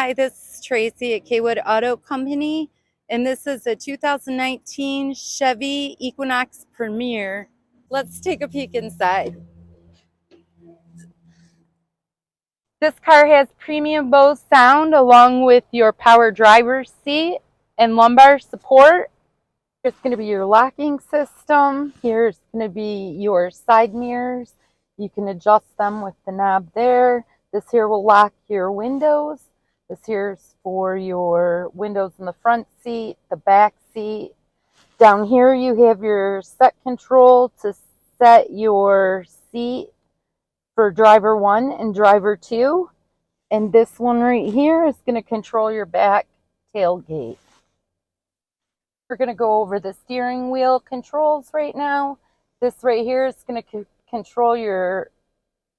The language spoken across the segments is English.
Hi, this is Tracy at K6154654 Auto Company, and this is a 2019 Chevy Equinox Premier. Let's take a peek inside. This car has premium Bose sound along with your power driver's seat and lumbar support. Here's going to be your locking system. Here's going to be your side mirrors. You can adjust them with the knob there. This here will lock your windows. This here's for your windows in the front seat, the back seat. Down here you have your set control to set your seat for driver 1 and driver 2. And this one right here is going to control your back tailgate. We're going to go over the steering wheel controls right now. This right here is going to control your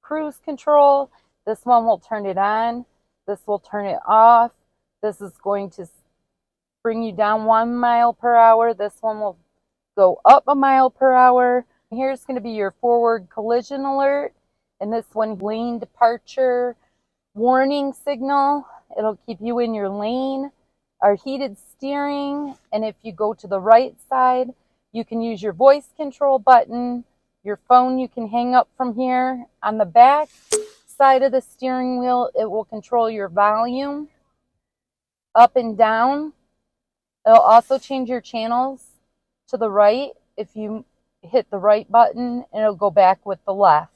cruise control. This one will turn it on. This will turn it off. This is going to bring you down 1 mile per hour. This one will go up 1 mile per hour. Here's going to be your forward collision alert. And this one, lane departure warning signal. It'll keep you in your lane. Our heated steering, and if you go to the right side, you can use your voice control button. Your phone you can hang up from here. On the back side of the steering wheel, it will control your volume up and down. It'll also change your channels to the right. If you hit the right button, it'll go back with the left.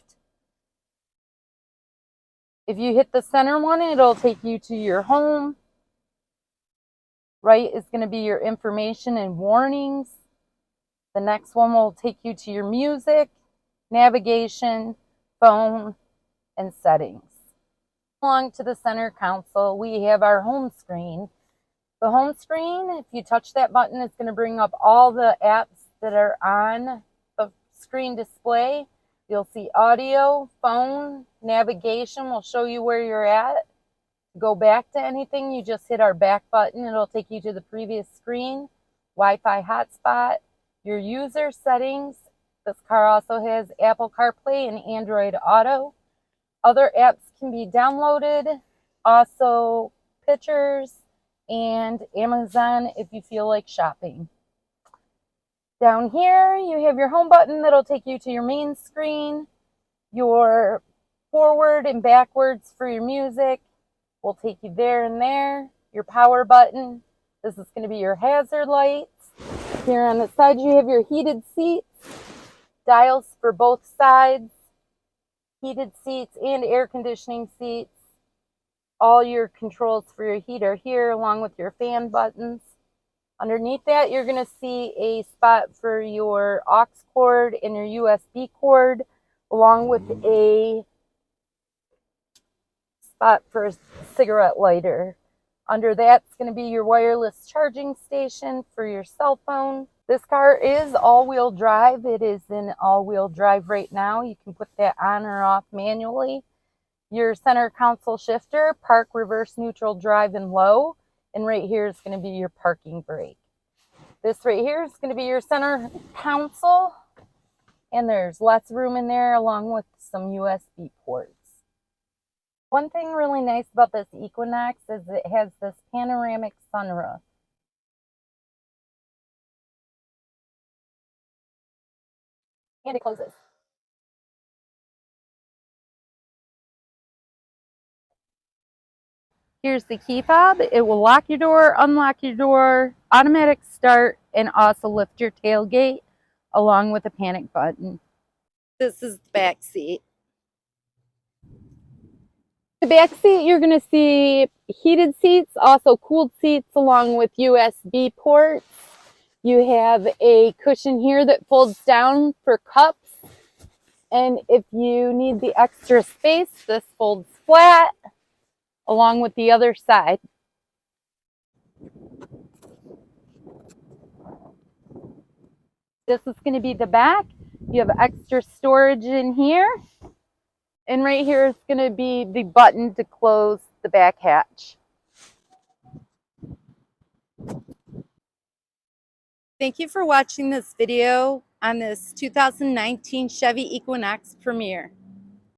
If you hit the center one, it'll take you to your home. Right is going to be your information and warnings. The next one will take you to your music, navigation, phone, and settings. Along to the center console, we have our home screen. The home screen, if you touch that button, it's going to bring up all the apps that are on the screen display. You'll see audio, phone, navigation will show you where you're at. Go back to anything, you just hit our back button. It'll take you to the previous screen. Wi-Fi hotspot, your user settings. This car also has Apple CarPlay and Android Auto. Other apps can be downloaded. Also pictures and Amazon if you feel like shopping. Down here you have your home button that'll take you to your main screen. Your forward and backwards for your music will take you there and there. Your power button. This is going to be your hazard lights. Here on the side you have your heated seats. Dials for both sides. Heated seats and air conditioning seats. All your controls for your heat are here along with your fan buttons. Underneath that you're going to see a spot for your aux cord and your USB cord along with a spot for a cigarette lighter. Under that's going to be your wireless charging station for your cell phone. This car is all-wheel drive. It is in all-wheel drive right now. You can put that on or off manually. Your center console shifter, park, reverse, neutral, drive, and low. And right here is going to be your parking brake. This right here is going to be your center console. And there's lots of room in there along with some USB ports. One thing really nice about this Equinox is it has this panoramic sunroof. And it closes. Here's the key fob. It will lock your door, unlock your door, automatic start, and also lift your tailgate along with a panic button. This is the back seat. The back seat, you're going to see heated seats, also cooled seats along with USB ports. You have a cushion here that folds down for cups. And if you need the extra space, this folds flat along with the other side. This is going to be the back. You have extra storage in here. And right here is going to be the button to close the back hatch. Thank you for watching this video on this 2019 Chevy Equinox Premier.